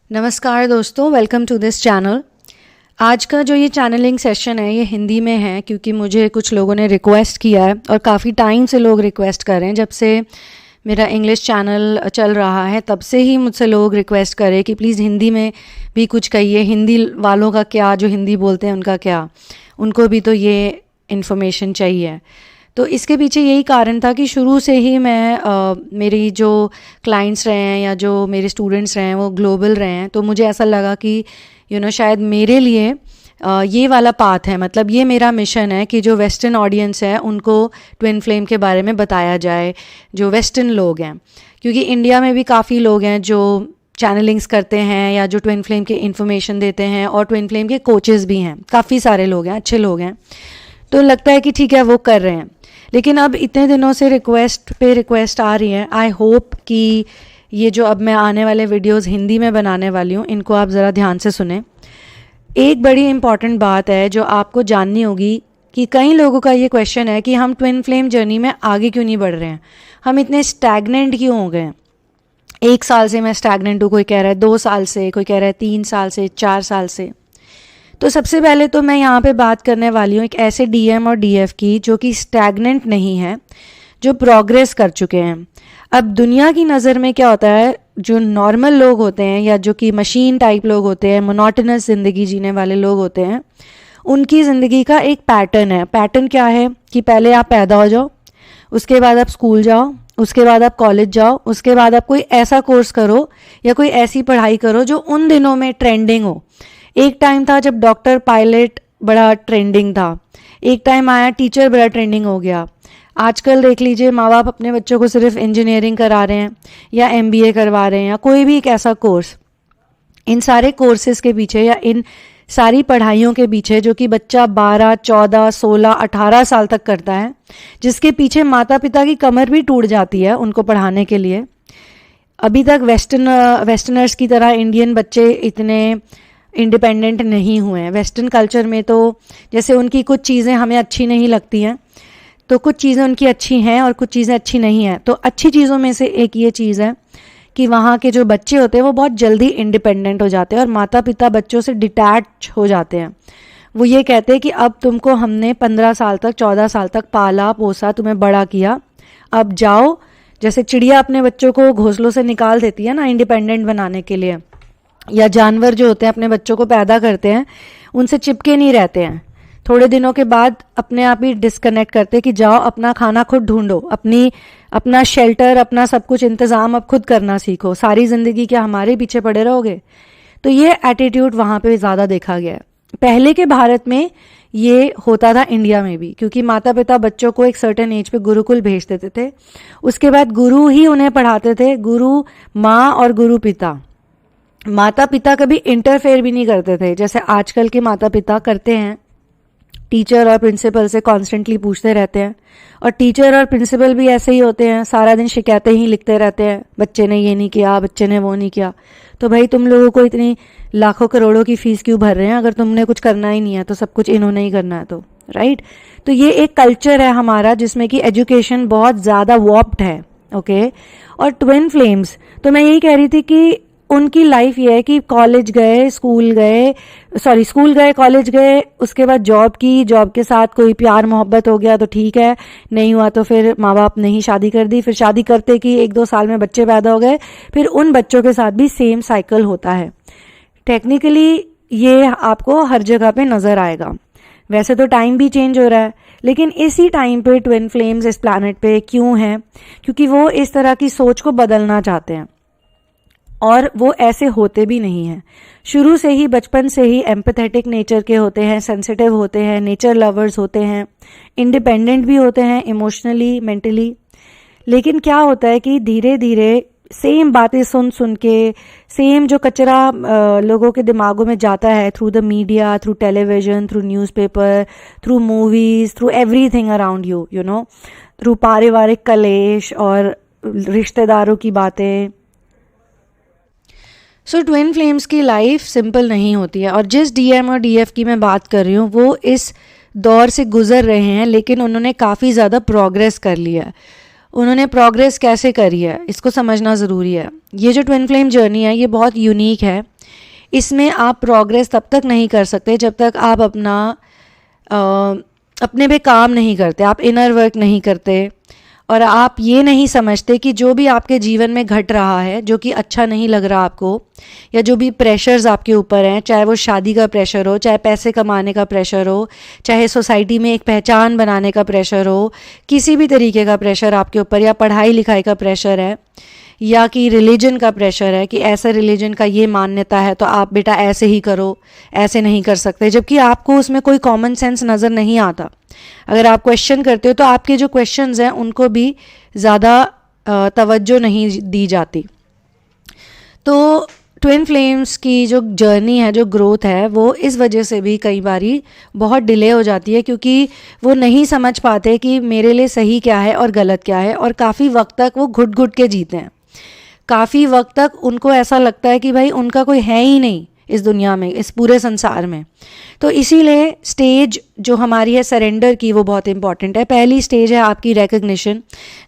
नमस्कार दोस्तों, welcome to this channel. आज का जो ये चैनलिंग सेशन है ये हिंदी में है क्योंकि मुझे कुछ लोगों ने रिक्वेस्ट किया है और काफ़ी टाइम से लोग रिक्वेस्ट कर रहे हैं। जब से मेरा इंग्लिश चैनल चल रहा है तब से ही मुझसे लोग रिक्वेस्ट कर रहे हैं कि प्लीज़ हिंदी में भी कुछ कहिए। हिंदी वालों का क्या, जो हिंदी बोलते हैं उनका क्या, उनको भी तो ये इन्फॉर्मेशन चाहिए। तो इसके पीछे यही कारण था कि शुरू से ही मेरी जो क्लाइंट्स रहे हैं या जो मेरे स्टूडेंट्स रहे हैं वो ग्लोबल रहे हैं। तो मुझे ऐसा लगा कि शायद मेरे लिए ये वाला पाथ है, मतलब ये मेरा मिशन है कि जो वेस्टर्न ऑडियंस है उनको ट्विन फ्लेम के बारे में बताया जाए, जो वेस्टर्न लोग हैं। क्योंकि इंडिया में भी काफ़ी लोग हैं जो चैनलिंग्स करते हैं या जो ट्विन फ्लेम के इन्फॉर्मेशन देते हैं, और ट्विन फ्लेम के कोचेस भी हैं, काफ़ी सारे लोग हैं, अच्छे लोग हैं। तो लगता है कि ठीक है वो कर रहे हैं। लेकिन अब इतने दिनों से रिक्वेस्ट पे रिक्वेस्ट आ रही है। आई होप कि ये जो अब मैं आने वाले वीडियोस हिंदी में बनाने वाली हूँ इनको आप ज़रा ध्यान से सुने। एक बड़ी इम्पॉर्टेंट बात है जो आपको जाननी होगी कि कई लोगों का ये क्वेश्चन है कि हम ट्विन फ्लेम जर्नी में आगे क्यों नहीं बढ़ रहे हैं, हम इतने स्टैग्नेंट क्यों हो गए हैं। 1 साल से मैं स्टैग्नेंट हूँ, कोई कह रहा है 2 साल से, कोई कह रहा है 3 साल से, 4 साल से। तो सबसे पहले तो मैं यहाँ पे बात करने वाली हूँ एक ऐसे डीएम और डीएफ की जो कि स्टैग्नेंट नहीं है, जो प्रोग्रेस कर चुके हैं। अब दुनिया की नज़र में क्या होता है, जो नॉर्मल लोग होते हैं या जो कि मशीन टाइप लोग होते हैं, मोनोटोनस ज़िंदगी जीने वाले लोग होते हैं, उनकी ज़िंदगी का एक पैटर्न है। पैटर्न क्या है कि पहले आप पैदा हो जाओ, उसके बाद आप स्कूल जाओ, उसके बाद आप कॉलेज जाओ, उसके बाद आप कोई ऐसा कोर्स करो या कोई ऐसी पढ़ाई करो जो उन दिनों में ट्रेंडिंग हो। एक टाइम था जब डॉक्टर, पायलट बड़ा ट्रेंडिंग था, एक टाइम आया टीचर बड़ा ट्रेंडिंग हो गया। आजकल देख लीजिए माँ बाप अपने बच्चों को सिर्फ इंजीनियरिंग करा रहे हैं या एमबीए करवा रहे हैं या कोई भी एक ऐसा कोर्स। इन सारे कोर्सेज के पीछे या इन सारी पढ़ाइयों के पीछे जो कि बच्चा 12, 14, 16, 18 साल तक करता है, जिसके पीछे माता पिता की कमर भी टूट जाती है उनको पढ़ाने के लिए। अभी तक वेस्टर्नर्स की तरह इंडियन बच्चे इतने इंडिपेंडेंट नहीं हुए हैं। वेस्टर्न कल्चर में तो जैसे उनकी कुछ चीज़ें हमें अच्छी नहीं लगती हैं, तो कुछ चीज़ें उनकी अच्छी हैं और कुछ चीज़ें अच्छी नहीं हैं। तो अच्छी चीज़ों में से एक ये चीज़ है कि वहाँ के जो बच्चे होते हैं वो बहुत जल्दी इंडिपेंडेंट हो जाते हैं और माता पिता बच्चों से डिटैच हो जाते हैं। वो ये कहते हैं कि अब तुमको हमने 15 साल तक, 14 साल तक पाला पोसा, तुम्हें बड़ा किया, अब जाओ। जैसे चिड़िया अपने बच्चों को घोंसलों से निकाल देती है ना इंडिपेंडेंट बनाने के लिए, या जानवर जो होते हैं अपने बच्चों को पैदा करते हैं, उनसे चिपके नहीं रहते हैं, थोड़े दिनों के बाद अपने आप ही डिस्कनेक्ट करते हैं कि जाओ अपना खाना खुद ढूंढो, अपना शेल्टर, अपना सब कुछ इंतज़ाम अब खुद करना सीखो, सारी ज़िंदगी क्या हमारे पीछे पड़े रहोगे। तो ये एटीट्यूड वहाँ पे ज़्यादा देखा गया है। पहले के भारत में ये होता था, इंडिया में भी, क्योंकि माता पिता बच्चों को एक सर्टेन एज पे गुरुकुल भेज देते थे, उसके बाद गुरु ही उन्हें पढ़ाते थे, गुरु माँ और गुरु पिता। माता पिता कभी इंटरफेयर भी नहीं करते थे जैसे आजकल के माता पिता करते हैं। टीचर और प्रिंसिपल से कॉन्स्टेंटली पूछते रहते हैं, और टीचर और प्रिंसिपल भी ऐसे ही होते हैं, सारा दिन शिकायतें ही लिखते रहते हैं, बच्चे ने ये नहीं किया, बच्चे ने वो नहीं किया। तो भाई तुम लोगों को इतनी लाखों करोड़ों की फीस क्यों भर रहे हैं अगर तुमने कुछ करना ही नहीं है, तो सब कुछ इन्होंने ही करना है, तो राइट। तो ये एक कल्चर है हमारा जिसमें कि एजुकेशन बहुत ज़्यादा वॉर्प्ड है। ओके। और ट्विन फ्लेम्स, तो मैं यही कह रही थी कि उनकी लाइफ ये है कि कॉलेज गए, स्कूल गए, कॉलेज गए, उसके बाद जॉब की, जॉब के साथ कोई प्यार मोहब्बत हो गया तो ठीक है, नहीं हुआ तो फिर माँ बाप ने ही शादी कर दी, फिर शादी करते कि 1-2 साल में बच्चे पैदा हो गए, फिर उन बच्चों के साथ भी सेम साइकिल होता है। टेक्निकली ये आपको हर जगह पे नज़र आएगा। वैसे तो टाइम भी चेंज हो रहा है, लेकिन इसी टाइम पे ट्विन फ्लेम्स इस प्लैनेट पे क्यों हैं? क्योंकि वो इस तरह की सोच को बदलना चाहते हैं, और वो ऐसे होते भी नहीं हैं। शुरू से ही, बचपन से ही एम्पैथेटिक नेचर के होते हैं, सेंसिटिव होते हैं, नेचर लवर्स होते हैं, इंडिपेंडेंट भी होते हैं इमोशनली, मेंटली। लेकिन क्या होता है कि धीरे धीरे सेम बातें सुन सुन के, सेम जो कचरा लोगों के दिमागों में जाता है through the media, through television, through newspaper, through movies, through everything around you, through पारिवारिक कलेश और रिश्तेदारों की बातें। सो ट्विन फ्लेम्स की लाइफ सिंपल नहीं होती है, और जिस डीएम और डीएफ की मैं बात कर रही हूँ वो इस दौर से गुजर रहे हैं, लेकिन उन्होंने काफ़ी ज़्यादा प्रोग्रेस कर लिया है। उन्होंने प्रोग्रेस कैसे करी है इसको समझना ज़रूरी है। ये जो ट्विन फ्लेम जर्नी है ये बहुत यूनिक है, इसमें आप प्रोग्रेस तब तक नहीं कर सकते जब तक आप अपने पे काम नहीं करते, आप इनर वर्क नहीं करते, और आप ये नहीं समझते कि जो भी आपके जीवन में घट रहा है, जो कि अच्छा नहीं लग रहा आपको, या जो भी प्रेशर्स आपके ऊपर हैं, चाहे वो शादी का प्रेशर हो, चाहे पैसे कमाने का प्रेशर हो, चाहे सोसाइटी में एक पहचान बनाने का प्रेशर हो, किसी भी तरीके का प्रेशर आपके ऊपर, या पढ़ाई लिखाई का प्रेशर है, या कि रिलीजन का प्रेशर है कि ऐसा रिलीजन का ये मान्यता है तो आप बेटा ऐसे ही करो, ऐसे नहीं कर सकते, जबकि आपको उसमें कोई कॉमन सेंस नज़र नहीं आता। अगर आप क्वेश्चन करते हो तो आपके जो क्वेश्चंस हैं उनको भी ज़्यादा तवज्जो नहीं दी जाती। तो ट्विन फ्लेम्स की जो जर्नी है, जो ग्रोथ है, वो इस वजह से भी कई बारी बहुत डिले हो जाती है, क्योंकि वो नहीं समझ पाते कि मेरे लिए सही क्या है और गलत क्या है, और काफ़ी वक्त तक वो घुट घुट के जीते हैं। काफ़ी वक्त तक उनको ऐसा लगता है कि भाई उनका कोई है ही नहीं इस दुनिया में, इस पूरे संसार में। तो इसीलिए स्टेज जो हमारी है सरेंडर की, वो बहुत इंपॉर्टेंट है। पहली स्टेज है आपकी रिकग्निशन,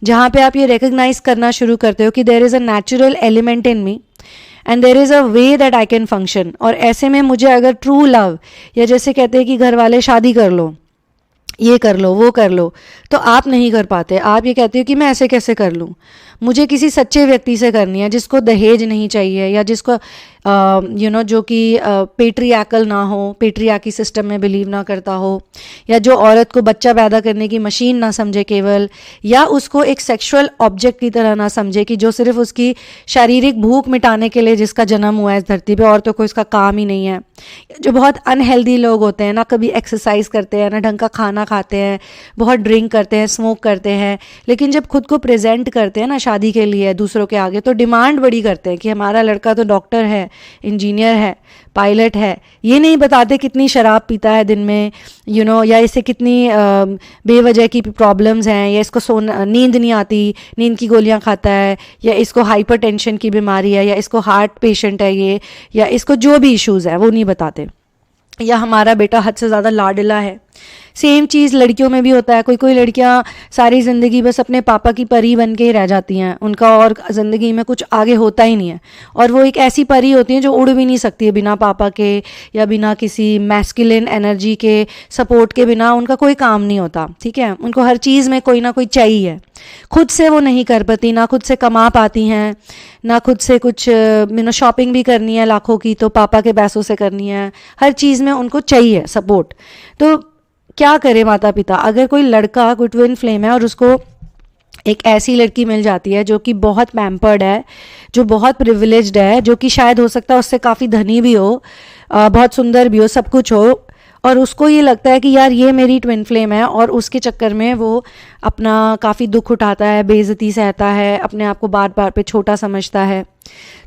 जहाँ पे आप ये रिकग्नाइज करना शुरू करते हो कि there is a natural element in me and there is a way that I can function. और ऐसे में मुझे अगर ट्रू लव, या जैसे कहते हैं कि घर वाले शादी कर लो, ये कर लो, वो कर लो, तो आप नहीं कर पाते। आप ये कहते हो कि मैं ऐसे कैसे कर लूँ, मुझे किसी सच्चे व्यक्ति से करनी है जिसको दहेज नहीं चाहिए, या जिसको जो कि पेट्रियाकल ना हो, पेट्रियाकी सिस्टम में बिलीव ना करता हो, या जो औरत को बच्चा पैदा करने की मशीन ना समझे केवल, या उसको एक सेक्सुअल ऑब्जेक्ट की तरह ना समझे कि जो सिर्फ उसकी शारीरिक भूख मिटाने के लिए जिसका जन्म हुआ है इस धरती पे, और तो कोई इसका काम ही नहीं है। जो बहुत अनहेल्दी लोग होते हैं ना, कभी एक्सरसाइज करते हैं ना, ढंग का खाना खाते हैं, बहुत ड्रिंक करते हैं, स्मोक करते हैं, लेकिन जब खुद को प्रेजेंट करते हैं ना शादी के लिए दूसरों के आगे, तो डिमांड बड़ी करते हैं कि हमारा लड़का तो डॉक्टर है, इंजीनियर है, पायलट है। ये नहीं बताते कितनी शराब पीता है दिन में, या इसे कितनी बेवजह की प्रॉब्लम्स हैं, या इसको नींद नहीं आती, नींद की गोलियां खाता है, या इसको हाइपरटेंशन की बीमारी है, या इसको हार्ट पेशेंट है ये, या इसको जो भी इश्यूज़ है वो नहीं बताते। या हमारा बेटा हद से ज़्यादा लाडला है। सेम चीज़ लड़कियों में भी होता है। कोई लड़कियां सारी ज़िंदगी बस अपने पापा की परी बन के ही रह जाती हैं, उनका और ज़िंदगी में कुछ आगे होता ही नहीं है, और वो एक ऐसी परी होती हैं जो उड़ भी नहीं सकती है बिना पापा के, या बिना किसी मैस्कुलिन एनर्जी के सपोर्ट के बिना उनका कोई काम नहीं होता। ठीक है, उनको हर चीज़ में कोई ना कोई चाहिए। खुद से वो नहीं कर पाती, ना खुद से कमा पाती हैं, ना खुद से कुछ शॉपिंग भी करनी है लाखों की तो पापा के पैसों से करनी है। हर चीज़ में उनको चाहिए सपोर्ट। तो क्या करे माता पिता? अगर कोई लड़का, कोई ट्विन फ्लेम है और उसको एक ऐसी लड़की मिल जाती है जो कि बहुत पैम्पर्ड है, जो बहुत प्रिविलेज्ड है, जो कि शायद हो सकता है उससे काफ़ी धनी भी हो, बहुत सुंदर भी हो, सब कुछ हो, और उसको ये लगता है कि यार ये मेरी ट्विन फ्लेम है, और उसके चक्कर में वो अपना काफ़ी दुख उठाता है, बेइज्जती सहता है, अपने आप को बार बार पे छोटा समझता है।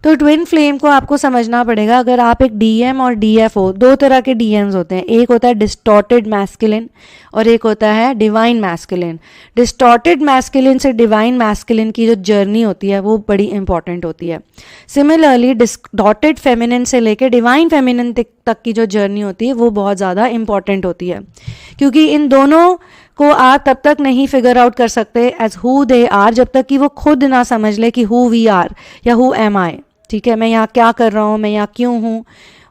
तो ट्विन फ्लेम को आपको समझना पड़ेगा। अगर आप एक डीएम और डीएफ हो, दो तरह के डीएम्स होते हैं, एक होता है डिस्टॉर्टेड मैस्कुलिन और एक होता है डिवाइन मैस्कुलिन। डिस्टॉर्टेड मैस्कुलिन से डिवाइन मैस्कुलिन की जो जर्नी होती है वो बड़ी इंपॉर्टेंट होती है। सिमिलरली डिस्टॉर्टेड फेमिनिन से लेकर डिवाइन फेमिनिन तक की जो जर्नी होती है वो बहुत ज़्यादा इंपॉर्टेंट होती है, क्योंकि इन दोनों को आप तब तक नहीं फिगर आउट कर सकते एज हु दे आर, जब तक कि वो खुद ना समझ ले कि हु वी आर या हु एम आई। ठीक है, मैं यहाँ क्या कर रहा हूँ, मैं यहाँ क्यों हूँ।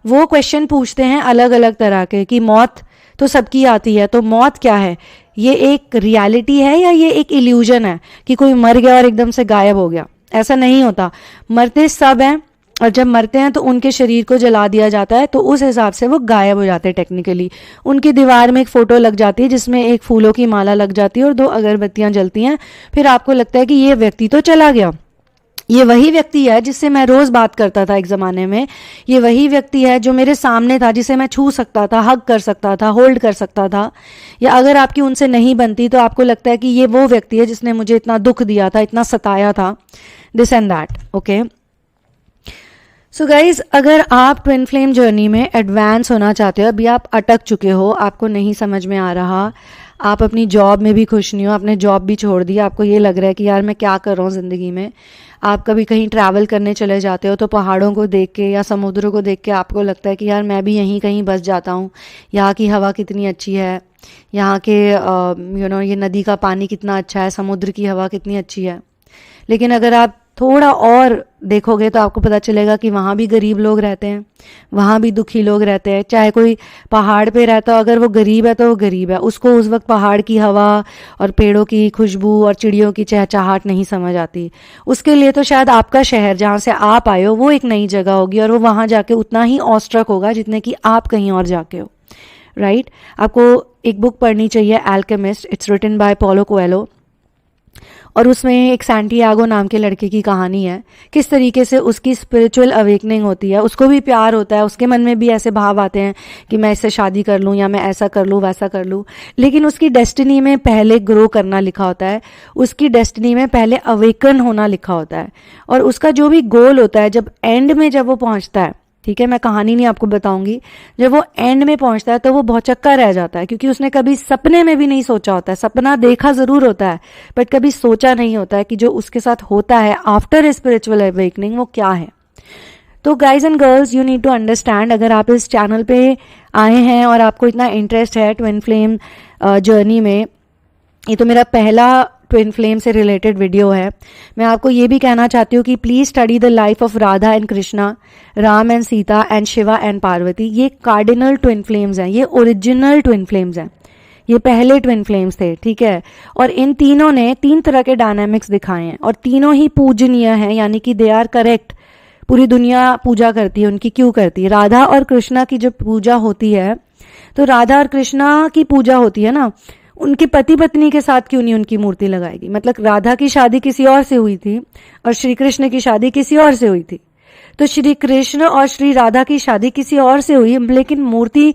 वो क्वेश्चन पूछते हैं अलग अलग तरह के कि मौत तो सबकी आती है, तो मौत क्या है? ये एक रियलिटी है या ये एक इल्यूजन है कि कोई मर गया और एकदम से गायब हो गया? ऐसा नहीं होता। मरते सब हैं, और जब मरते हैं तो उनके शरीर को जला दिया जाता है, तो उस हिसाब से वो गायब हो जाते हैं टेक्निकली। उनकी दीवार में एक फ़ोटो लग जाती है जिसमें एक फूलों की माला लग जाती है और 2 अगरबत्तियां जलती हैं। फिर आपको लगता है कि ये व्यक्ति तो चला गया, ये वही व्यक्ति है जिससे मैं रोज़ बात करता था एक ज़माने में, ये वही व्यक्ति है जो मेरे सामने था, जिसे मैं छू सकता था, हग कर सकता था, होल्ड कर सकता था। या अगर आपकी उनसे नहीं बनती तो आपको लगता है कि ये वो व्यक्ति है जिसने मुझे इतना दुख दिया था, इतना सताया था, this and that. Okay, so guys, अगर आप ट्विन फ्लेम जर्नी में एडवांस होना चाहते हो, अभी आप अटक चुके हो, आपको नहीं समझ में आ रहा, आप अपनी जॉब में भी खुश नहीं हो, आपने जॉब भी छोड़ दी, आपको ये लग रहा है कि यार मैं क्या कर रहा हूँ ज़िंदगी में। आप कभी कहीं ट्रैवल करने चले जाते हो तो पहाड़ों को देख के या समुद्रों को देख के आपको लगता है कि यार मैं भी यहीं कहीं बस जाता हूँ, यहाँ की हवा कितनी अच्छी है, यहाँ के ये नदी का पानी कितना अच्छा है, समुद्र की हवा कितनी अच्छी है। लेकिन अगर आप थोड़ा और देखोगे तो आपको पता चलेगा कि वहाँ भी गरीब लोग रहते हैं, वहाँ भी दुखी लोग रहते हैं। चाहे कोई पहाड़ पे रहता हो, अगर वो गरीब है तो वो गरीब है, उसको उस वक्त पहाड़ की हवा और पेड़ों की खुशबू और चिड़ियों की चहचहाहट नहीं समझ आती। उसके लिए तो शायद आपका शहर जहाँ से आप आए हो वो एक नई जगह होगी, और वो वहाँ जाके उतना ही ऑस्ट्रक होगा जितने कि आप कहीं और जाके हो, राइट? आपको एक बुक पढ़नी चाहिए, Alchemist, it's written by Paulo Coelho, और उसमें एक सैंटियागो नाम के लड़के की कहानी है, किस तरीके से उसकी स्पिरिचुअल अवेकनिंग होती है। उसको भी प्यार होता है, उसके मन में भी ऐसे भाव आते हैं कि मैं इससे शादी कर लूँ या मैं ऐसा कर लूँ वैसा कर लूँ, लेकिन उसकी डेस्टिनी में पहले ग्रो करना लिखा होता है, उसकी डेस्टिनी में पहले अवेकन होना लिखा होता है, और उसका जो भी गोल होता है जब एंड में जब वो पहुंचता है, ठीक है, मैं कहानी नहीं आपको बताऊंगी, जब वो एंड में पहुंचता है तो वो भौचक्का रह जाता है, क्योंकि उसने कभी सपने में भी नहीं सोचा होता है, सपना देखा जरूर होता है बट कभी सोचा नहीं होता है कि जो उसके साथ होता है आफ्टर स्पिरिचुअल अवेकनिंग वो क्या है। तो guys and girls, you need to understand, अगर आप इस चैनल पे आए हैं और आपको इतना इंटरेस्ट है ट्विन फ्लेम जर्नी में, ये तो मेरा पहला ट्विन फ्लेम से रिलेटेड वीडियो है। मैं आपको ये भी कहना चाहती हूँ कि please study the life of Radha and Krishna, Ram and Sita and Shiva and Parvati. ये कार्डिनल ट्विन फ्लेम्स हैं, ये ओरिजिनल ट्विन फ्लेम्स हैं, ये पहले ट्विन फ्लेम्स थे, ठीक है। और इन तीनों ने 3 तरह के डायनामिक्स दिखाए हैं और तीनों ही पूजनीय हैं, यानी कि दे आर करेक्ट। पूरी दुनिया पूजा करती है उनकी, क्यों करती है? राधा और कृष्णा की जब पूजा होती है तो राधा और कृष्णा की पूजा होती है ना, उनके पति पत्नी के साथ क्यों नहीं उनकी मूर्ति लगाएगी? मतलब राधा की शादी किसी और से हुई थी और श्री कृष्ण की शादी किसी और से हुई थी, तो श्री कृष्ण और श्री राधा की शादी किसी और से हुई, लेकिन मूर्ति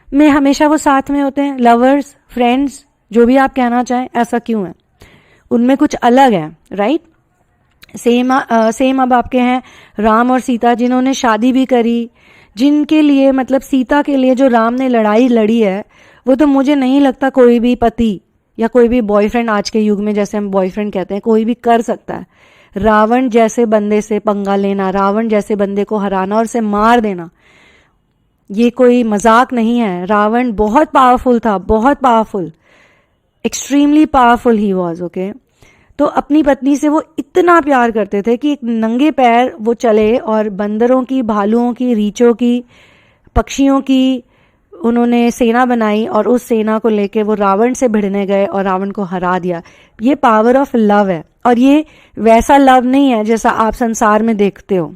में हमेशा वो साथ में होते हैं, लवर्स, फ्रेंड्स, जो भी आप कहना चाहें। ऐसा क्यों है? उनमें कुछ अलग है, राइट? सेम अब आपके हैं राम और सीता, जिन्होंने शादी भी करी, जिनके लिए, मतलब सीता के लिए जो राम ने लड़ाई लड़ी है, वो तो मुझे नहीं लगता कोई भी पति या कोई भी बॉयफ्रेंड आज के युग में, जैसे हम बॉयफ्रेंड कहते हैं, कोई भी कर सकता है। रावण जैसे बंदे से पंगा लेना, रावण जैसे बंदे को हराना और उसे मार देना, ये कोई मजाक नहीं है। रावण बहुत पावरफुल था, बहुत powerful, extremely powerful he was, okay. तो अपनी पत्नी से वो इतना प्यार करते थे कि एक नंगे पैर वो चले और बंदरों की, भालुओं की, रीछों की, पक्षियों की उन्होंने सेना बनाई और उस सेना को लेके वो रावण से भिड़ने गए और रावण को हरा दिया। ये पावर ऑफ लव है, और ये वैसा लव नहीं है जैसा आप संसार में देखते हो।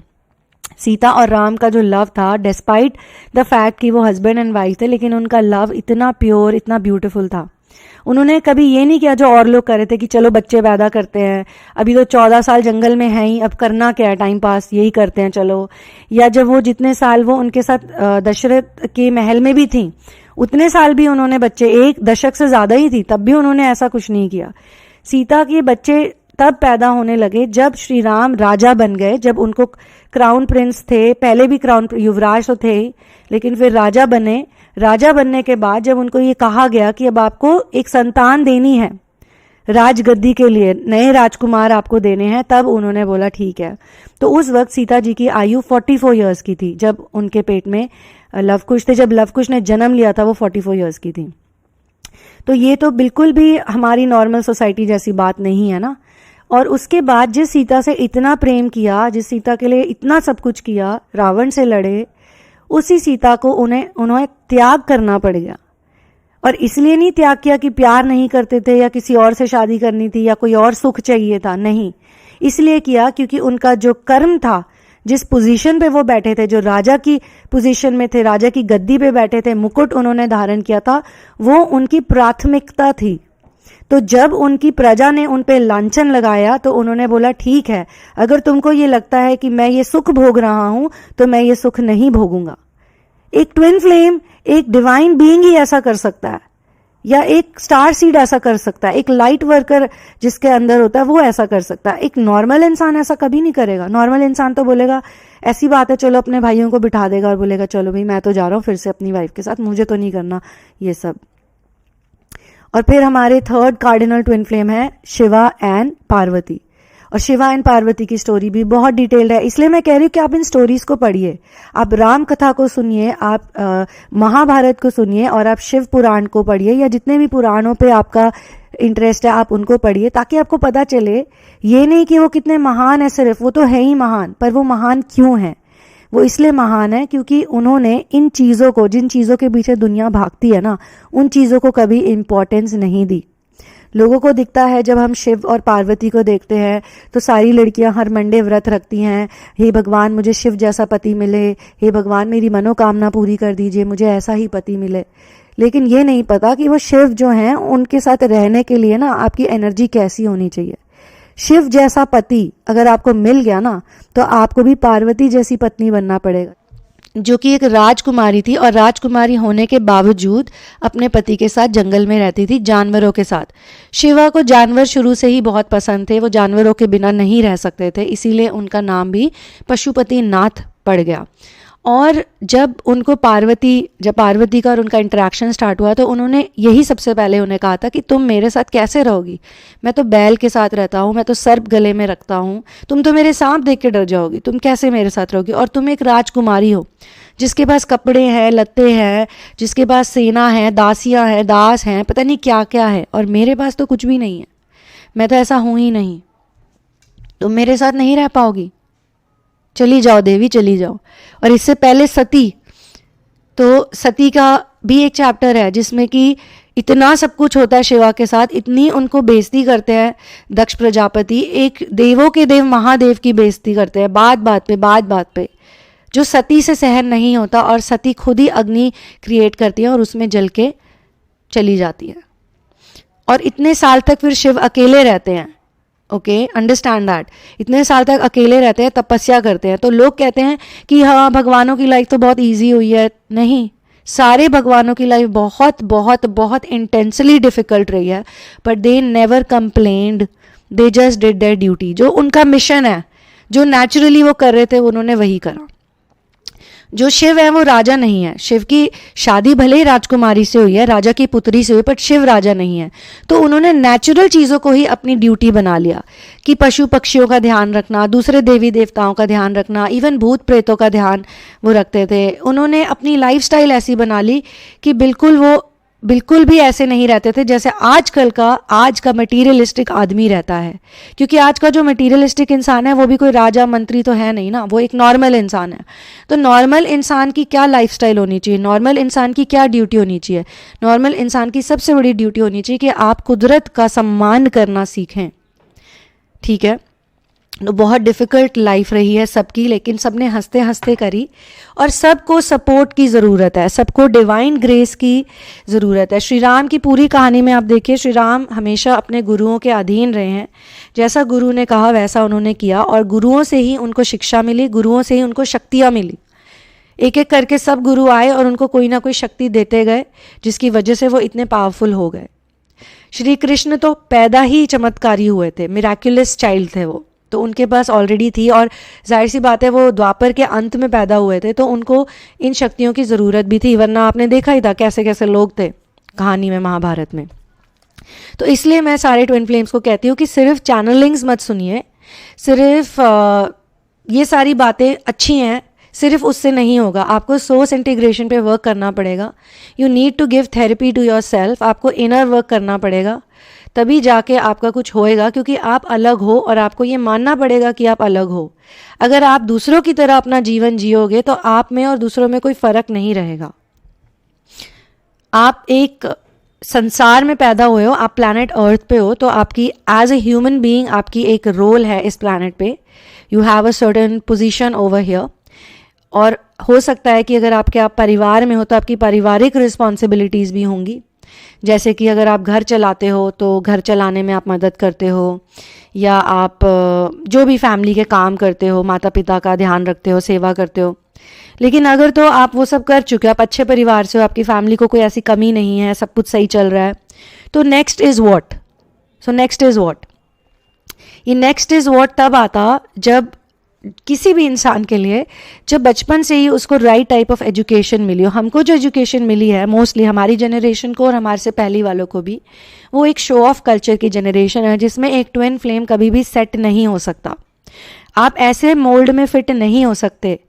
सीता और राम का जो लव था, डिस्पाइट द फैक्ट कि वो हस्बैंड एंड वाइफ थे, लेकिन उनका लव इतना प्योर, इतना ब्यूटीफुल था। उन्होंने कभी ये नहीं किया जो और लोग कर रहे थे कि चलो बच्चे पैदा करते हैं, अभी तो 14 साल जंगल में हैं ही, अब करना क्या है, टाइम पास यही करते हैं चलो। या जब वो जितने साल वो उनके साथ दशरथ के महल में भी थी, उतने साल भी उन्होंने बच्चे, 1 दशक से ज्यादा ही थी, तब भी उन्होंने ऐसा कुछ नहीं किया। सीता के बच्चे तब पैदा होने लगे जब श्री राम राजा बन गए, जब उनको क्राउन प्रिंस थे, पहले भी क्राउन युवराज तो थे, लेकिन फिर राजा बने। राजा बनने के बाद जब उनको ये कहा गया कि अब आपको एक संतान देनी है राजगद्दी के लिए, नए राजकुमार आपको देने हैं, तब उन्होंने बोला ठीक है। तो उस वक्त सीता जी की आयु 44 इयर्स की थी जब उनके पेट में लवकुश थे। जब लवकुश ने जन्म लिया था वो 44 इयर्स की थी। तो ये तो बिल्कुल भी हमारी नॉर्मल सोसाइटी जैसी बात नहीं है ना। और उसके बाद जिस सीता से इतना प्रेम किया, जिस सीता के लिए इतना सब कुछ किया, रावण से लड़े, उसी सीता को उन्हें त्याग करना पड़ गया। और इसलिए नहीं त्याग किया कि प्यार नहीं करते थे या किसी और से शादी करनी थी या कोई और सुख चाहिए था, नहीं, इसलिए किया क्योंकि उनका जो कर्म था, जिस पोजीशन पे वो बैठे थे, जो राजा की पोजीशन में थे, राजा की गद्दी पे बैठे थे, मुकुट उन्होंने धारण किया था, वो उनकी प्राथमिकता थी। तो जब उनकी प्रजा ने उन पे लांछन लगाया तो उन्होंने बोला ठीक है, अगर तुमको ये लगता है कि मैं ये सुख भोग रहा हूं तो मैं ये सुख नहीं भोगूंगा। एक ट्विन फ्लेम, एक डिवाइन बीइंग ही ऐसा कर सकता है, या एक स्टार सीड ऐसा कर सकता है, एक लाइट वर्कर जिसके अंदर होता है वो ऐसा कर सकता है। एक नॉर्मल इंसान ऐसा कभी नहीं करेगा। नॉर्मल इंसान तो बोलेगा ऐसी बात है, चलो अपने भाइयों को बिठा देगा और बोलेगा चलो भाई मैं तो जा रहा हूं फिर से अपनी वाइफ के साथ, मुझे तो नहीं करना ये सब। और फिर हमारे 3rd कार्डिनल ट्विन फ्लेम है शिवा एंड पार्वती। और शिवा एंड पार्वती की स्टोरी भी बहुत डिटेल्ड है, इसलिए मैं कह रही हूँ कि आप इन स्टोरीज को पढ़िए, आप राम कथा को सुनिए, आप महाभारत को सुनिए, और आप शिव पुराण को पढ़िए, या जितने भी पुराणों पे आपका इंटरेस्ट है आप उनको पढ़िए, ताकि आपको पता चले ये नहीं कि वो कितने महान है सिर्फ, वो तो है ही महान, पर वो महान क्यों है? वो इसलिए महान है क्योंकि उन्होंने इन चीज़ों को, जिन चीज़ों के पीछे दुनिया भागती है ना, उन चीज़ों को कभी इम्पोर्टेंस नहीं दी। लोगों को दिखता है जब हम शिव और पार्वती को देखते हैं तो सारी लड़कियां हर मंडे व्रत रखती हैं, हे भगवान मुझे शिव जैसा पति मिले, हे भगवान मेरी मनोकामना पूरी कर दीजिए, मुझे ऐसा ही पति मिले। लेकिन ये नहीं पता कि वो शिव जो हैं उनके साथ रहने के लिए ना आपकी एनर्जी कैसी होनी चाहिए। शिव जैसा पति अगर आपको मिल गया ना तो आपको भी पार्वती जैसी पत्नी बनना पड़ेगा, जो कि एक राजकुमारी थी, और राजकुमारी होने के बावजूद अपने पति के साथ जंगल में रहती थी, जानवरों के साथ। शिवा को जानवर शुरू से ही बहुत पसंद थे, वो जानवरों के बिना नहीं रह सकते थे, इसीलिए उनका नाम भी पशुपति नाथ पड़ गया। और जब पार्वती का और उनका इंटरेक्शन स्टार्ट हुआ तो उन्होंने यही सबसे पहले उन्हें कहा था कि तुम मेरे साथ कैसे रहोगी, मैं तो बैल के साथ रहता हूँ, मैं तो सर्प गले में रखता हूँ, तुम तो मेरे सांप देख के डर जाओगी, तुम कैसे मेरे साथ रहोगी? और तुम एक राजकुमारी हो जिसके पास कपड़े हैं, लत्ते हैं, जिसके पास सेना है, दासियाँ हैं, दास हैं, पता नहीं क्या क्या है, और मेरे पास तो कुछ भी नहीं है, मैं तो ऐसा हूँ ही नहीं, तुम मेरे साथ नहीं रह पाओगी, चली जाओ देवी चली जाओ। और इससे पहले सती, तो सती का भी एक चैप्टर है जिसमें कि इतना सब कुछ होता है शिवा के साथ, इतनी उनको बेइज्जती करते हैं दक्ष प्रजापति, एक देवों के देव महादेव की बेइज्जती करते हैं बात बात पे, जो सती से सहन नहीं होता, और सती खुद ही अग्नि क्रिएट करती है और उसमें जल के चली जाती है। और इतने साल तक फिर शिव अकेले रहते हैं, ओके, अंडरस्टैंड दैट, इतने साल तक अकेले रहते हैं, तपस्या करते हैं। तो लोग कहते हैं कि हाँ भगवानों की लाइफ तो बहुत इजी हुई है, नहीं, सारे भगवानों की लाइफ बहुत बहुत बहुत इंटेंसली डिफिकल्ट रही है, but they never complained, they just did there duty. जो उनका मिशन है, जो नेचुरली वो कर रहे थे, उन्होंने वही करा। जो शिव है वो राजा नहीं है, शिव की शादी भले ही राजकुमारी से हुई है, राजा की पुत्री से हुई, पर शिव राजा नहीं है। तो उन्होंने नेचुरल चीज़ों को ही अपनी ड्यूटी बना लिया कि पशु पक्षियों का ध्यान रखना, दूसरे देवी देवताओं का ध्यान रखना, इवन भूत प्रेतों का ध्यान वो रखते थे। उन्होंने अपनी लाइफस्टाइल ऐसी बना ली कि बिल्कुल भी ऐसे नहीं रहते थे जैसे आज का मटीरियलिस्टिक आदमी रहता है। क्योंकि आज का जो मटीरियलिस्टिक इंसान है वो भी कोई राजा मंत्री तो है नहीं ना, वो एक नॉर्मल इंसान है। तो नॉर्मल इंसान की क्या लाइफस्टाइल होनी चाहिए, नॉर्मल इंसान की क्या ड्यूटी होनी चाहिए? नॉर्मल इंसान की सबसे बड़ी ड्यूटी होनी चाहिए कि आप कुदरत का सम्मान करना सीखें, ठीक है। तो बहुत डिफ़िकल्ट लाइफ रही है सबकी, लेकिन सबने हंसते हंसते करी, और सबको सपोर्ट की ज़रूरत है, सबको डिवाइन ग्रेस की ज़रूरत है। श्री राम की पूरी कहानी में आप देखिए, श्री राम हमेशा अपने गुरुओं के अधीन रहे हैं, जैसा गुरु ने कहा वैसा उन्होंने किया, और गुरुओं से ही उनको शिक्षा मिली, गुरुओं से ही उनको शक्तियाँ मिली। एक एक करके सब गुरु आए और उनको कोई ना कोई शक्ति देते गए, जिसकी वजह से वो इतने पावरफुल हो गए। श्री कृष्ण तो पैदा ही चमत्कारी हुए थे, मिराक्युलस चाइल्ड थे वो, तो उनके पास ऑलरेडी थी, और जाहिर सी बात है वो द्वापर के अंत में पैदा हुए थे, तो उनको इन शक्तियों की ज़रूरत भी थी, वरना आपने देखा ही था कैसे कैसे लोग थे कहानी में, महाभारत में। तो इसलिए मैं सारे ट्विन फ्लेम्स को कहती हूँ कि सिर्फ चैनलिंग्स मत सुनिए, सिर्फ ये सारी बातें अच्छी हैं, सिर्फ उससे नहीं होगा, आपको सोर्स इंटीग्रेशन पे वर्क करना पड़ेगा। You need to give therapy to yourself, आपको इनर वर्क करना पड़ेगा, तभी जाके आपका कुछ होएगा, क्योंकि आप अलग हो और आपको ये मानना पड़ेगा कि आप अलग हो। अगर आप दूसरों की तरह अपना जीवन जियोगे तो आप में और दूसरों में कोई फ़र्क नहीं रहेगा। आप एक संसार में पैदा हुए हो, आप प्लैनेट अर्थ पे हो, तो आपकी एज ए ह्यूमन बीइंग आपकी एक रोल है इस प्लैनेट पे, you have a certain position over here. और हो सकता है कि अगर आप परिवार में हो तो आपकी पारिवारिक रिस्पॉन्सिबिलिटीज़ भी होंगी, जैसे कि अगर आप घर चलाते हो तो घर चलाने में आप मदद करते हो, या आप जो भी फैमिली के काम करते हो, माता पिता का ध्यान रखते हो, सेवा करते हो। लेकिन अगर तो आप वो सब कर चुके हो, आप अच्छे परिवार से हो, आपकी फैमिली को कोई ऐसी कमी नहीं है, सब कुछ सही चल रहा है, तो नेक्स्ट इज़ वॉट? ये नेक्स्ट इज़ वॉट तब आता जब किसी भी इंसान के लिए जब बचपन से ही उसको राइट टाइप ऑफ एजुकेशन मिली हो। हमको जो एजुकेशन मिली है मोस्टली हमारी जनरेशन को और हमारे से पहली वालों को भी, वो एक शो ऑफ कल्चर की जनरेशन है जिसमें एक ट्विन फ्लेम कभी भी सेट नहीं हो सकता। आप ऐसे मोल्ड में फिट नहीं हो सकते।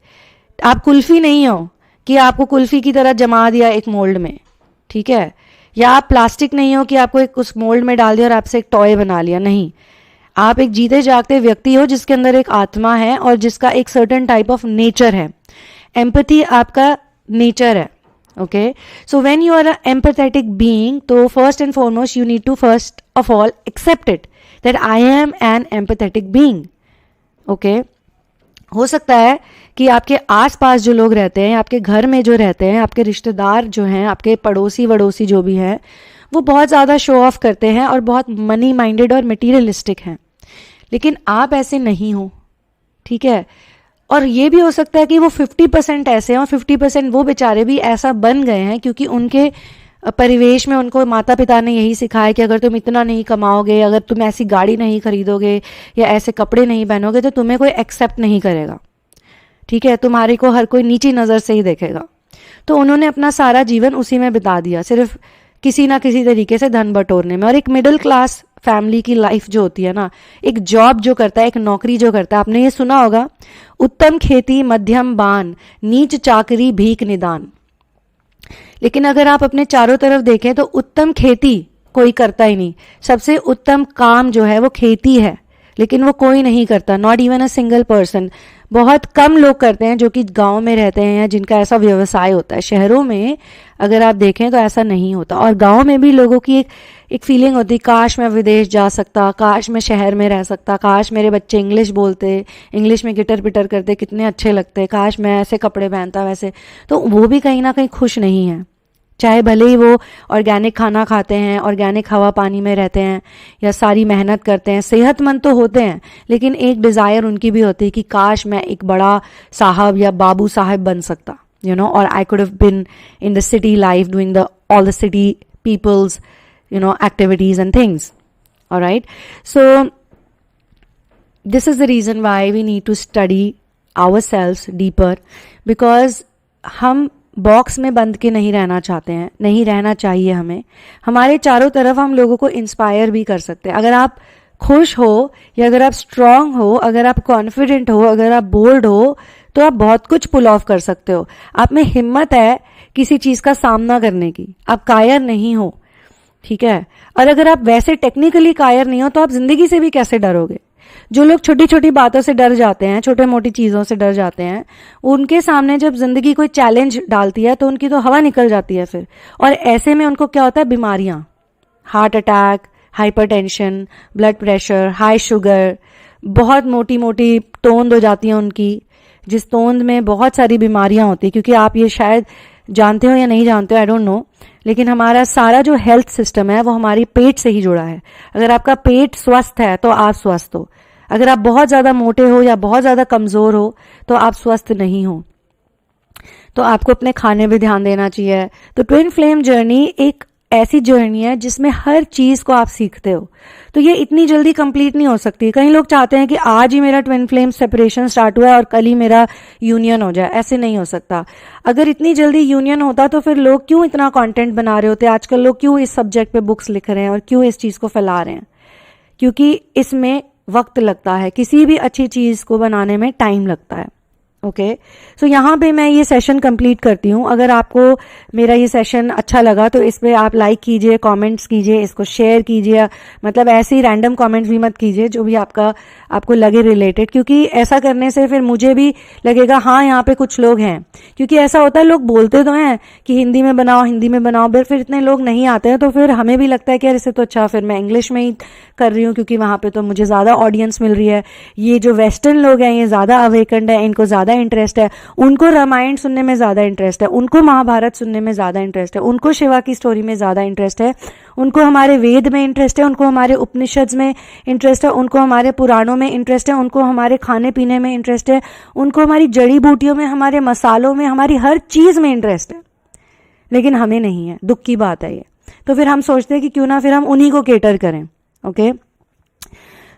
आप कुल्फी नहीं हो कि आपको कुल्फी की तरह जमा दिया एक मोल्ड में, ठीक है, या आप प्लास्टिक नहीं हो कि आपको एक उस मोल्ड में डाल दिया और आपसे एक टॉय बना लिया। नहीं, आप एक जीते जागते व्यक्ति हो जिसके अंदर एक आत्मा है और जिसका एक सर्टेन टाइप ऑफ नेचर है। एम्पैथी आपका नेचर है। Okay, so when you are a empathetic being, तो first and foremost you need to first of all accept it that I am an empathetic being. Okay, हो सकता है कि आपके आसपास जो लोग रहते हैं, आपके घर में जो रहते हैं, आपके रिश्तेदार जो हैं, आपके पड़ोसी वड़ोसी जो भी हैं, वो बहुत ज़्यादा शो ऑफ करते हैं और बहुत मनी माइंडेड और मटीरियलिस्टिक हैं, लेकिन आप ऐसे नहीं हो, ठीक है। और ये भी हो सकता है कि वो 50% ऐसे हैं और 50% वो बेचारे भी ऐसा बन गए हैं क्योंकि उनके परिवेश में उनको माता पिता ने यही सिखाया कि अगर तुम इतना नहीं कमाओगे, अगर तुम ऐसी गाड़ी नहीं खरीदोगे या ऐसे कपड़े नहीं पहनोगे तो तुम्हें कोई एक्सेप्ट नहीं करेगा, ठीक है, तुम्हारे को हर कोई नीची नज़र से ही देखेगा। तो उन्होंने अपना सारा जीवन उसी में बिता दिया, सिर्फ किसी ना किसी तरीके से धन बटोरने में। और एक मिडिल क्लास फैमिली की लाइफ जो होती है ना, एक जॉब जो करता है, एक नौकरी जो करता है, आपने ये सुना होगा, उत्तम खेती मध्यम बान, नीच चाकरी भीख निदान। लेकिन अगर आप अपने चारों तरफ देखें तो उत्तम खेती कोई करता ही नहीं। सबसे उत्तम काम जो है वो खेती है, लेकिन वो कोई नहीं करता, not even a single person. बहुत कम लोग करते हैं जो कि गांव में रहते हैं या जिनका ऐसा व्यवसाय होता है। शहरों में अगर आप देखें तो ऐसा नहीं होता। और गांव में भी लोगों की एक फीलिंग होती, काश मैं विदेश जा सकता, काश मैं शहर में रह सकता, काश मेरे बच्चे इंग्लिश बोलते, इंग्लिश में गिटर पिटर करते, कितने अच्छे लगते, काश मैं ऐसे कपड़े पहनता वैसे। तो वो भी कहीं ना कहीं खुश नहीं है, चाहे भले ही वो ऑर्गेनिक खाना खाते हैं, ऑर्गेनिक हवा पानी में रहते हैं या सारी मेहनत करते हैं, सेहतमंद तो होते हैं, लेकिन एक डिज़ायर उनकी भी होती है कि काश मैं एक बड़ा साहब या बाबू साहब बन सकता, यू नो, और I could have been in the city life doing the all the city peoples, you know, activities and things. All right, so this is the reason why we need to study ourselves deeper, because हम box में बंद के नहीं रहना चाहते हैं, नहीं रहना चाहिए हमें। हमारे चारों तरफ हम लोगों को इंस्पायर भी कर सकते हैं। अगर आप खुश हो या अगर आप स्ट्रांग हो, अगर आप कॉन्फिडेंट हो, अगर आप बोल्ड हो, तो आप बहुत कुछ पुल ऑफ कर सकते हो। आप में हिम्मत है किसी चीज़ का सामना करने की, आप कायर नहीं हो, ठीक है। और अगर आप वैसे टेक्निकली कायर नहीं हो तो आप जिंदगी से भी कैसे डरोगे। जो लोग छोटी छोटी बातों से डर जाते हैं, छोटे मोटी चीज़ों से डर जाते हैं, उनके सामने जब जिंदगी कोई चैलेंज डालती है तो उनकी तो हवा निकल जाती है फिर। और ऐसे में उनको क्या होता है, बीमारियां, heart attack, hypertension, blood pressure, high sugar, बहुत मोटी मोटी तोंद हो जाती है उनकी, जिस तोंद में बहुत सारी बीमारियां होती है। क्योंकि आप ये शायद जानते हो या नहीं जानते हो, आई डोंट नो, लेकिन हमारा सारा जो हेल्थ सिस्टम है वो हमारी पेट से ही जुड़ा है। अगर आपका पेट स्वस्थ है तो आप स्वस्थ हो। अगर आप बहुत ज़्यादा मोटे हो या बहुत ज़्यादा कमज़ोर हो तो आप स्वस्थ नहीं हो। तो आपको अपने खाने पे ध्यान देना चाहिए। तो ट्विन फ्लेम जर्नी एक ऐसी जर्नी है जिसमें हर चीज़ को आप सीखते हो। तो ये इतनी जल्दी कंप्लीट नहीं हो सकती। कई लोग चाहते हैं कि आज ही मेरा ट्विन फ्लेम सेपरेशन स्टार्ट हुआ है और कल ही मेरा यूनियन हो जाए। ऐसे नहीं हो सकता। अगर इतनी जल्दी यूनियन होता तो फिर लोग क्यों इतना कंटेंट बना रहे होते। आजकल लोग क्यों इस सब्जेक्ट पे बुक्स लिख रहे हैं और क्यों इस चीज़ को फैला रहे हैं, क्योंकि इसमें वक्त लगता है। किसी भी अच्छी चीज़ को बनाने में टाइम लगता है। ओके, सो यहाँ पे मैं ये सेशन कंप्लीट करती हूँ। अगर आपको मेरा ये सेशन अच्छा लगा तो इस पे आप लाइक कीजिए, कमेंट्स कीजिए, इसको शेयर कीजिए। मतलब ऐसे ही रैंडम कमेंट्स भी मत कीजिए, जो भी आपको लगे रिलेटेड, क्योंकि ऐसा करने से फिर मुझे भी लगेगा हाँ यहाँ पे कुछ लोग हैं। क्योंकि ऐसा होता है, लोग बोलते तो हैं कि हिंदी में बनाओ, हिंदी में बनाओ, फिर इतने लोग नहीं आते हैं। तो फिर हमें भी लगता है कि यार इससे तो अच्छा फिर मैं इंग्लिश में ही कर रही हूँ, क्योंकि वहाँ पे तो मुझे ज़्यादा ऑडियंस मिल रही है। ये जो वेस्टर्न लोग हैं ये ज़्यादा अवेकन्ड है, इनको ज़्यादा इंटरेस्ट है, उनको रामायण सुनने में ज़्यादा इंटरेस्ट है, उनको महाभारत सुनने में ज़्यादा इंटरेस्ट है, उनको शिवा की स्टोरी में ज़्यादा इंटरेस्ट है, उनको हमारे वेद में इंटरेस्ट है, उनको हमारे उपनिषद में इंटरेस्ट है, उनको हमारे पुराणों में इंटरेस्ट है, उनको हमारे खाने पीने में इंटरेस्ट है, उनको हमारी जड़ी बूटियों में, हमारे मसालों में, हमारी हर चीज़ में इंटरेस्ट है। लेकिन हमें नहीं है। दुख की बात है ये। तो फिर हम सोचते हैं कि क्यों ना फिर हम उन्हीं को केटर करें। Okay,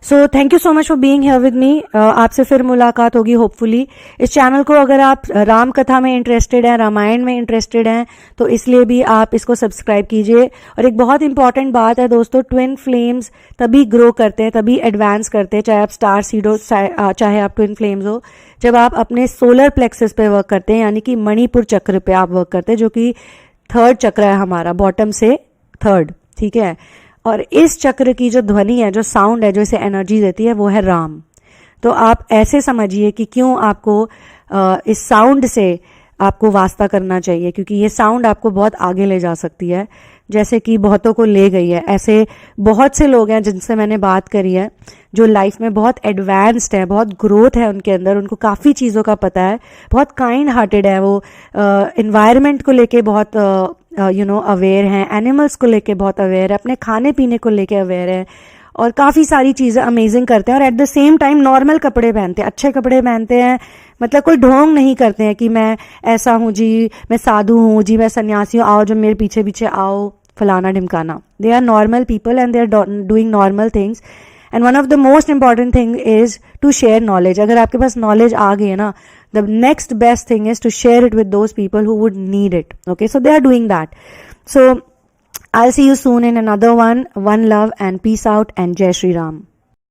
so thank you so much for being here with me. आपसे फिर मुलाकात होगी होपफुली। इस चैनल को अगर आप राम कथा में इंटरेस्टेड हैं, रामायण में इंटरेस्टेड हैं, तो इसलिए भी आप इसको सब्सक्राइब कीजिए। और एक बहुत इंपॉर्टेंट बात है दोस्तों, ट्विन फ्लेम्स तभी ग्रो करते हैं, तभी एडवांस करते हैं, चाहे आप स्टार सीड हो, चाहे आप ट्विन फ्लेम्स हो, जब आप अपने सोलर प्लेक्सस पे वर्क करते हैं, यानी कि मणिपुर चक्र पे आप वर्क करते हैं, जो कि थर्ड चक्र है हमारा, बॉटम से थर्ड, ठीक है। और इस चक्र की जो ध्वनि है, जो साउंड है, जो इसे एनर्जी देती है, वो है राम। तो आप ऐसे समझिए कि क्यों आपको इस साउंड से आपको वास्ता करना चाहिए, क्योंकि ये साउंड आपको बहुत आगे ले जा सकती है, जैसे कि बहुतों को ले गई है। ऐसे बहुत से लोग हैं जिनसे मैंने बात करी है, जो लाइफ में बहुत एडवांस्ड है, बहुत ग्रोथ है उनके अंदर, उनको काफ़ी चीज़ों का पता है, बहुत काइंड हार्टेड है वो, इन्वायरमेंट को लेके बहुत अवेयर हैं, एनिमल्स को लेके बहुत अवेयर है, अपने खाने पीने को लेके अवेयर है, और काफ़ी सारी चीज़ें अमेजिंग करते हैं। और at the same time normal कपड़े पहनते हैं, अच्छे कपड़े पहनते हैं, मतलब कोई ढोंग नहीं करते हैं कि मैं ऐसा हूँ जी, मैं साधु हूँ जी, मैं सन्यासी हूँ, आओ जो मेरे पीछे पीछे आओ, फलाना ढिमकाना। They are normal people and they are doing normal things. And one of the most important thing is to share knowledge. अगर आपके पास नॉलेज आ गई है ना, the next best thing is to share it with those people who would need it. Okay, so they are doing that. So I'll see you soon in another one. One love and peace out and Jai Shri Ram.